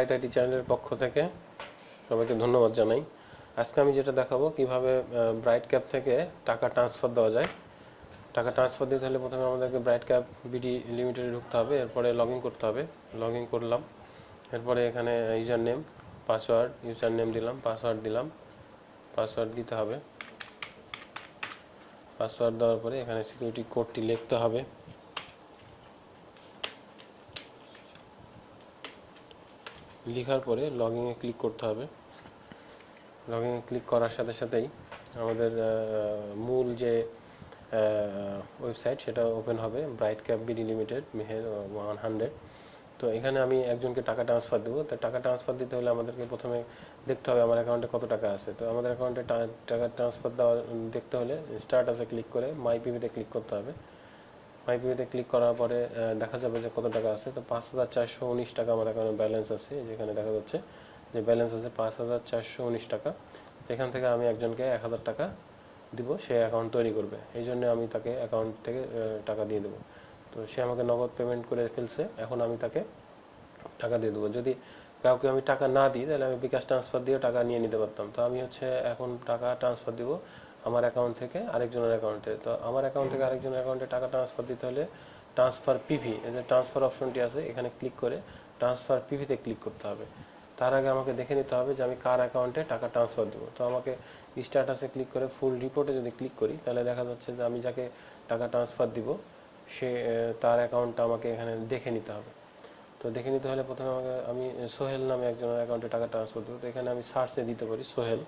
Bright IT চ্যানেলের পক্ষ থেকে সবাইকে ধন্যবাদ জানাই। আজকে আমি যেটা দেখাবো কিভাবে ব্রাইট ক্যাপ থেকে টাকা ট্রান্সফার দেওয়া যায়। টাকা ট্রান্সফার দিতে হলে প্রথমে আমাদেরকে ব্রাইট ক্যাপ বিডি লিমিটেডে ঢুকতে হবে, এরপরে লগ ইন করতে হবে। লগ ইন করলাম, এরপরে এখানে user name password, user name দিলাম, পাসওয়ার্ড দিলাম, পাসওয়ার্ড দিতে হবে। পাসওয়ার্ড দেওয়ার পরে এখানে সিকিউরিটি কোডটি লিখতে হবে। লেখার পরে লগ ইনে ক্লিক করতে হবে। লগ ইনে ক্লিক করার সাথে সাথেই আমাদের মূল যে ওয়েবসাইট সেটা ওপেন হবে, bright cap BD limited Meher 100। তো এখানে আমি একজনকে টাকা ট্রান্সফার দেবো। তো টাকা ট্রান্সফার দিতে হলে আমাদেরকে প্রথমে দেখতে হবে আমার অ্যাকাউন্টে কত টাকা আছে। তো আমাদের অ্যাকাউন্টে টাকা ট্রান্সফার দেওয়া দেখতে হলে স্ট্যাটাসে ক্লিক করে মাই পিভিতে ক্লিক করতে হবে। মাই পিভিতে ক্লিক করার পরে দেখা যাবে যে কত টাকা আছে। তো 5,419 টাকা আমার অ্যাকাউন্টে ব্যালেন্স আছে। যেখানে দেখা যাচ্ছে যে ব্যালেন্স আছে 5,419 টাকা। এখান থেকে আমি একজনকে 1,000 টাকা দিব, সে অ্যাকাউন্ট তৈরি করবে। এই জন্য আমি তাকে অ্যাকাউন্ট থেকে টাকা দিয়ে দেবো। তো সে আমাকে নগদ পেমেন্ট করে ফেলছে, এখন আমি তাকে টাকা দিয়ে দেবো। যদি কাউকে আমি টাকা না দিই তাহলে আমি বিকাশ ট্রান্সফার দিয়ে টাকা নিয়ে নিতে পারতাম। তো আমি এখন টাকা ট্রান্সফার দিব আমার অ্যাকাউন্ট থেকে আরেকজনের অ্যাকাউন্টে। তো আমার অ্যাকাউন্ট থেকে আরেকজনের অ্যাকাউন্টে টাকা ট্রান্সফার দিতে হলে ট্রান্সফার পিভি, এই যে ট্রান্সফার অপশনটি আছে এখানে ক্লিক করে ট্রান্সফার পিভিতে ক্লিক করতে হবে। তার আগে আমাকে দেখে নিতে হবে যে আমি কার অ্যাকাউন্টে টাকা ট্রান্সফার দেবো। তো আমাকে স্ট্যাটাসে ক্লিক করে ফুল রিপোর্টে যদি ক্লিক করি তাহলে দেখা যাচ্ছে যে আমি যাকে টাকা ট্রান্সফার দিব সে তার অ্যাকাউন্টটা আমাকে এখানে দেখে নিতে হবে। তো দেখে নিতে হলে প্রথমে আমি সোহেল নামে একজনের অ্যাকাউন্টে টাকা ট্রান্সফার দেবো। তো এখানে আমি সার্চে দিতে পারি সোহেল,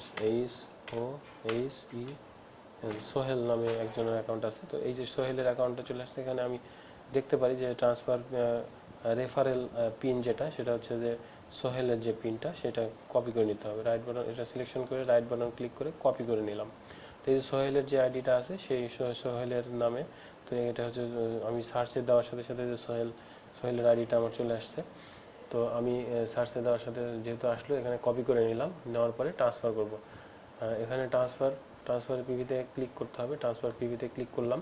SHOHE, সোহেল নামে একজনের অ্যাকাউন্ট আছে। তো এই যে সোহেলের অ্যাকাউন্টে চলে আসছে, এখানে আমি দেখতে পারি যে ট্রান্সফার রেফারেল পিন যেটা, সেটা হচ্ছে যে সোহেলের যে পিনটা সেটা কপি করে নিতে হবে। রাইট বাটন এটা সিলেকশন করে রাইট বাটন ক্লিক করে কপি করে নিলাম। তো এই যে সোহেলের যে আইডিটা আছে সেই সোহেলের নামে, তো এটা হচ্ছে আমি সার্চে দেওয়ার সাথে সাথে যে সোহেলের আইডিটা আমার চলে আসছে। তো আমি সার্চে দেওয়ার সাথে যেহেতু আসলো এখানে কপি করে নিলাম, নেওয়ার পরে ট্রান্সফার করব। এখানে ট্রান্সফার পিভিতে ক্লিক করতে হবে। ট্রান্সফার পিভিতে ক্লিক করলাম,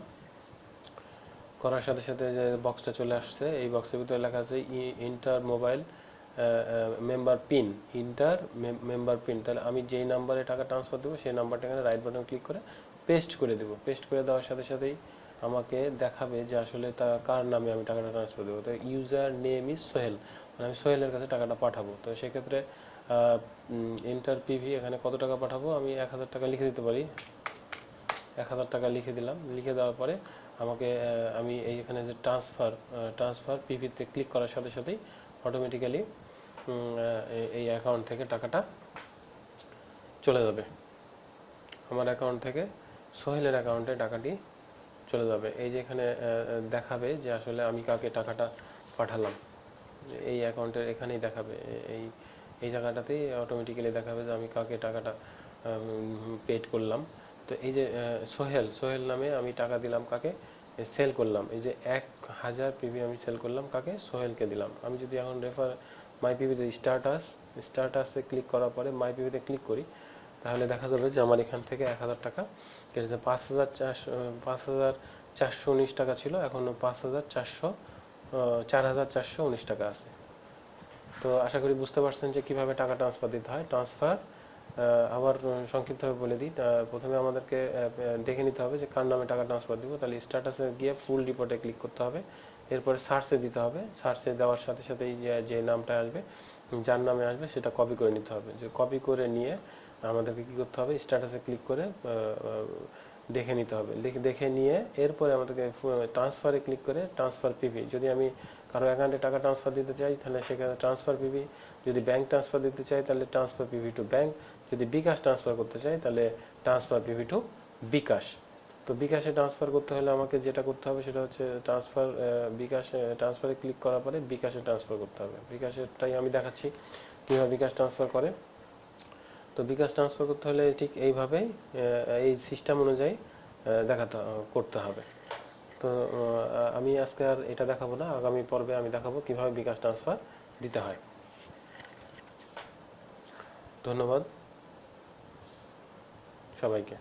করার সাথে সাথে যে বক্সটা চলে আসছে এই বক্সের ভিতরে লেখা আছে inter mobile member pin, member pin. তাহলে আমি যেই নাম্বারে টাকা ট্রান্সফার দেবো সেই নাম্বারটা এখানে রাইট বাটন ক্লিক করে পেস্ট করে দেবো। পেস্ট করে দেওয়ার সাথে সাথেই আমাকে দেখাবে যে আসলে কার নামে আমি টাকাটা ট্রান্সফার দেবো। তো ইউজার নেম ইজ সোহেল, মানে আমি সোহেলের কাছে টাকাটা পাঠাবো। তো সেক্ষেত্রে ইন্টার পিভি এখানে কত টাকা পাঠাবো, আমি 1,000 টাকা লিখে দিতে পারি। 1,000 টাকা লিখে দিলাম। লিখে দেওয়ার পরে আমাকে আমি এইখানে যে ট্রান্সফার পিভিতে ক্লিক করার সাথে সাথেই অটোমেটিক্যালি এই অ্যাকাউন্ট থেকে টাকাটা চলে যাবে। আমার অ্যাকাউন্ট থেকে সোহেলের অ্যাকাউন্টে টাকাটি চলে যাবে। এই যে এখানে দেখাবে যে আসলে আমি কাকে টাকাটা পাঠালাম, এই অ্যাকাউন্টের এখানেই দেখাবে, এই জায়গাটাতেই অটোমেটিক্যালি দেখাবে যে আমি কাকে টাকাটা পেড করলাম। তো এই যে সোহেল নামে আমি টাকা দিলাম কাকে, সেল করলাম। এই যে 1,000 পিভি আমি সেল করলাম কাকে, সোহেলকে দিলাম। আমি যদি এখন মাই পিভিতে স্ট্যাটাসে ক্লিক করার পরে মাই পিভিতে ক্লিক করি তাহলে দেখা যাবে যে আমার এখান থেকে 1,000 টাকা কেটেছে। 5,419 টাকা ছিল, এখন 4,419 টাকা আছে। তো আশা করি বুঝতে পারছেন যে কিভাবে টাকা ট্রান্সফার দিতে হয়। আবার সংক্ষিপ্তভাবে বলে দিই। প্রথমে আমাদেরকে দেখে নিতে হবে যে কার নামে টাকা ট্রান্সফার দিব। তাহলে স্ট্যাটাসে গিয়ে ফুল রিপোর্টে ক্লিক করতে হবে, এরপরে সার্চে দিতে হবে। সার্চে দেওয়ার সাথে সাথেই যে নামটা আসবে, যার নামে আসবে সেটা কপি করে নিতে হবে। যে কপি করে নিয়ে আমাদেরকে কী করতে হবে, স্ট্যাটাসে ক্লিক করে দেখে নিতে হবে। দেখে নিয়ে এরপরে আমাদেরকে ট্রান্সফারে ক্লিক করে ট্রান্সফার পিভি, যদি আমি কারো অ্যাকাউন্টে টাকা ট্রান্সফার দিতে চাই তাহলে সেখানে ট্রান্সফার পিভি, যদি ব্যাংক ট্রান্সফার দিতে চাই তাহলে ট্রান্সফার পিভি টু ব্যাংক, যদি বিকাশ ট্রান্সফার করতে চাই তাহলে ট্রান্সফার পিভি টু বিকাশ। তো বিকাশে ট্রান্সফার করতে হলে আমাকে যেটা করতে হবে সেটা হচ্ছে ট্রান্সফারে ক্লিক করার পরে বিকাশে ট্রান্সফার করতে হবে। বিকাশেরটাই আমি দেখাচ্ছি কীভাবে বিকাশ ট্রান্সফার করে। তো বিকাশ ট্রান্সফার করতে হলে ঠিক এইভাবেই এই সিস্টেম অনুযায়ী করতে হবে। তো আমি আজকে আর এটা দেখাবো না, আগামী পর্বে আমি দেখাবো কিভাবে বিকাশ ট্রান্সফার দিতে হয়। ধন্যবাদ সবাইকে।